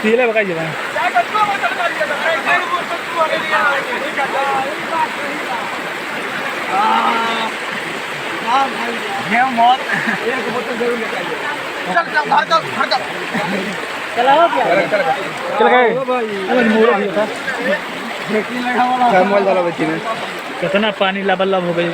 पीले बकाई जब मौत एक बोतल जरूर लेके आइए। चल चल भाग चला हो क्या चल गए थर्मल वाला बच्ची में कितना पानी लबालब हो गई।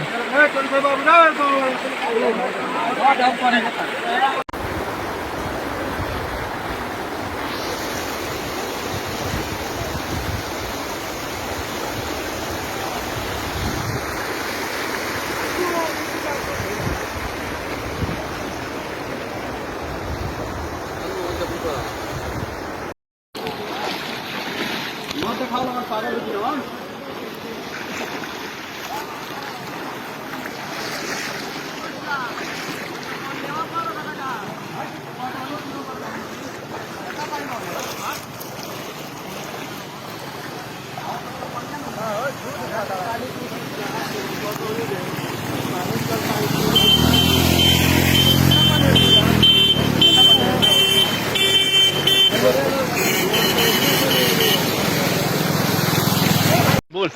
बोल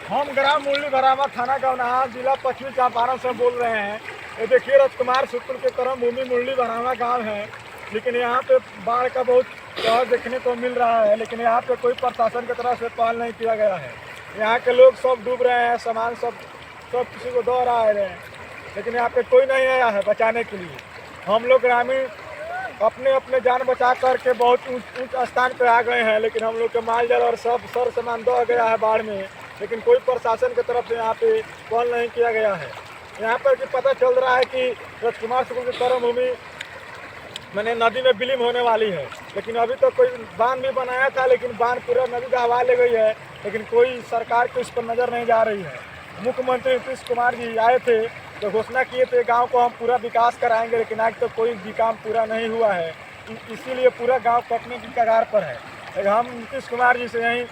हम ग्राम मुरली भरावा थाना गवनाहा जिला पश्चिमी चंपारण से बोल रहे हैं। ये देखिए राजकुमार शुक्ल के कर्म भूमि मुरली भरावा गांव है, लेकिन यहाँ पे बाढ़ का बहुत कहर देखने को मिल रहा है, लेकिन यहाँ पे कोई प्रशासन की तरफ से पहल नहीं किया गया है। यहाँ के लोग सब डूब रहे हैं, सामान सब किसी को दो रहा है, लेकिन यहाँ पे कोई नहीं आया है बचाने के लिए। हम लोग ग्रामीण अपने अपने जान बचा करके बहुत ऊंच स्थान पे आ गए हैं, लेकिन हम लोग के माल जाल और सब सर सामान दो गया है बाढ़ में, लेकिन कोई प्रशासन की तरफ से यहाँ पे कॉल नहीं किया गया है। यहाँ पर कि पता चल रहा है कि राजकुमार शुक्ल की कर्म भूमि मैंने नदी में विलीन होने वाली है, लेकिन अभी तो कोई बांध भी बनाया था, लेकिन बांध पूरा नदी का हवा ले गई है, लेकिन कोई सरकार को इस पर नज़र नहीं जा रही है। मुख्यमंत्री नीतीश कुमार जी आए थे तो घोषणा किए थे गांव को हम पूरा विकास कराएंगे, लेकिन आज तक कोई भी काम पूरा नहीं हुआ है, इसीलिए पूरा गांव कटने की कगार पर है। हम नीतीश कुमार जी से यही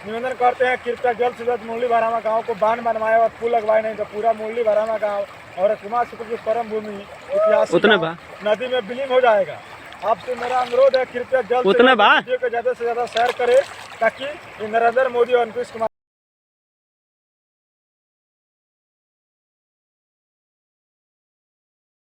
निवेदन करते हैं, कृपया जल्द से जल्द मुरली भरावा गाँव को बांध बनवाए और पुल लगवाए, नहीं तो पूरा मुरली भरावा गाँव और राजकुमार शुक्ल की कर्म भूमि ऐतिहासिक नदी में विलीन हो जाएगा। आपसे मेरा अनुरोध है, कृपया जल्द से वीडियो को ज़्यादा से ज़्यादा शेयर करें, ताकि नरेंद्र मोदी और नीतीश कुमार